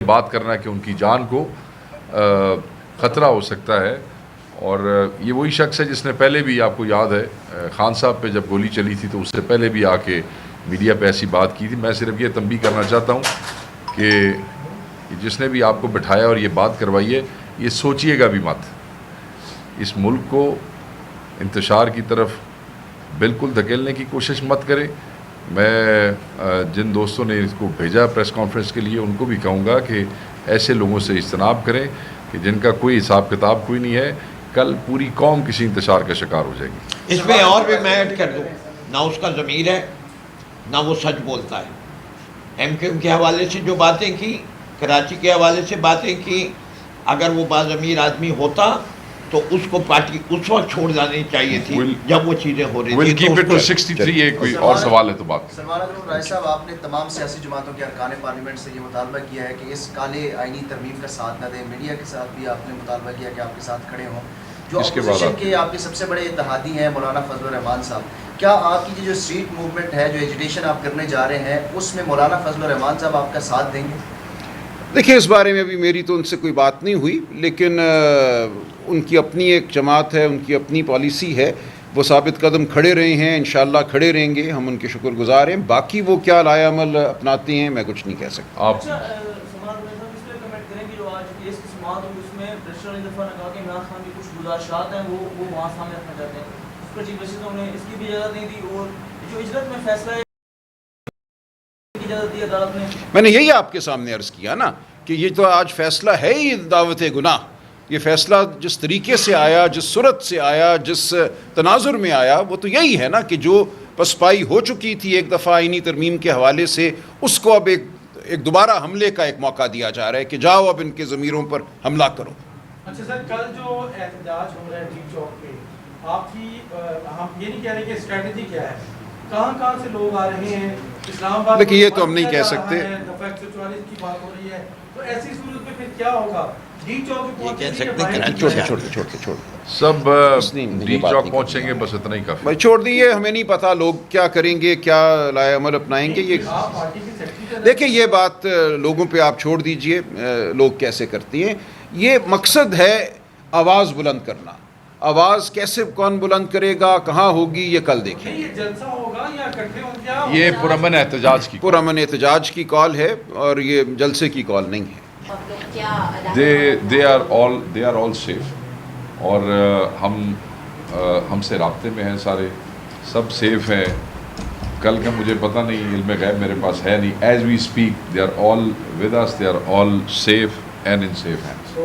بات کرنا کہ ان کی جان کو خطرہ ہو سکتا ہے. اور یہ وہی شخص ہے جس نے پہلے بھی, آپ کو یاد ہے خان صاحب پہ جب گولی چلی تھی تو اس سے پہلے بھی آ کے میڈیا پہ ایسی بات کی تھی. میں صرف یہ تنبیہ کرنا چاہتا ہوں کہ جس نے بھی آپ کو بٹھایا اور یہ بات کروائی ہے, یہ سوچئے گا بھی مت, اس ملک کو انتشار کی طرف بالکل دھکیلنے کی کوشش مت کرے. میں جن دوستوں نے اس کو بھیجا پریس کانفرنس کے لیے ان کو بھی کہوں گا کہ ایسے لوگوں سے اجتناب کریں کہ جن کا کوئی حساب کتاب کوئی نہیں ہے. کل پوری قوم کسی انتشار کا شکار ہو جائے گی. اس میں اور بھی میں ایڈ کر دوں, نہ اس کا ضمیر ہے نہ وہ سچ بولتا ہے. ایم کیو ایم کے حوالے سے جو باتیں کی, کراچی کے حوالے سے باتیں کی, اگر وہ باضمیر آدمی ہوتا تو اس کو پارٹی اس وقت چھوڑ جانی چاہیے تھی جب وہ چیزیں ہو رہی تھیں. 63 کوئی اور سوال ہے تو بات. سلمان اکرم رائے صاحب, آپ نے تمام سیاسی جماعتوں کے ارکان پارلیمنٹ سے یہ مطالبہ کیا ہے کہ اس کالے آئینی ترمیم کا ساتھ نہ دیں. میڈیا کے ساتھ بھی آپ نے مطالبہ کیا کہ آپ کے ساتھ کھڑے ہوں. جو اپوزیشن کے آپ کے سب سے بڑے اتحادی ہیں مولانا فضل الرحمان صاحب, کیا آپ کی جو اسٹریٹ موومنٹ ہے, جو ایجوٹیشن آپ کرنے جا رہے ہیں, اس میں مولانا فضل الرحمان صاحب آپ کا ساتھ دیں گے؟ دیکھیں, اس بارے میں ابھی میری تو ان سے کوئی بات نہیں ہوئی, لیکن ان کی اپنی ایک جماعت ہے, ان کی اپنی پالیسی ہے, وہ ثابت قدم کھڑے رہے ہیں, انشاءاللہ کھڑے رہیں گے, ہم ان کے شکر گزار ہیں. باقی وہ کیا لائے عمل اپناتے ہیں میں کچھ نہیں کہہ سکتا. آپ میں نے یہی آپ کے سامنے عرض کیا نا کہ یہ تو آج فیصلہ ہے ہی دعوت گناہ. یہ فیصلہ جس طریقے سے آیا, جس صورت سے آیا, جس تناظر میں آیا, وہ تو یہی ہے نا کہ جو پسپائی ہو چکی تھی ایک دفعہ آئینی ترمیم کے حوالے سے, اس کو اب ایک دوبارہ حملے کا ایک موقع دیا جا رہا ہے کہ جاؤ اب ان کے ضمیروں پر حملہ کرو. اچھا سر, کل جو احتجاج ہو رہا ہے ٹی چوک پہ, آپ کی ہم یہ نہیں کہہ رہے کہ اسٹریٹجی کیا ہے, کہاں سے لوگ آ رہے ہیں, اسلام آباد, لیکن یہ تو ہم نہیں کہہ سکتے. دفعہ 144 کی بات ہو رہی ہے, تو ایسی صورت میں پھر کیا ہوگا؟ ڈی چوک یہ کہہ سکتے ہیں چھوڑ سب ڈی چوک پہنچیں گے, بس اتنا ہی کافی. بھائی چھوڑ دیجیے, ہمیں نہیں پتا لوگ کیا کریں گے, کیا لائے عمل اپنائیں گے. یہ دیکھیں, یہ بات لوگوں پہ آپ چھوڑ دیجئے, لوگ کیسے کرتی ہیں. یہ مقصد ہے آواز بلند کرنا. آواز کیسے کون بلند کرے گا, کہاں ہوگی, یہ کل دیکھیں. یہ پرامن احتجاج کی پرامن احتجاج کی کال ہے اور یہ جلسے کی کال نہیں ہے. they are all safe. اور ہم سے رابطے میں ہیں, سارے سب سیف ہیں. کل کا مجھے پتہ نہیں, علم غیب میرے پاس ہے نہیں. as we speak they are all with us, they are all safe and in safe hands.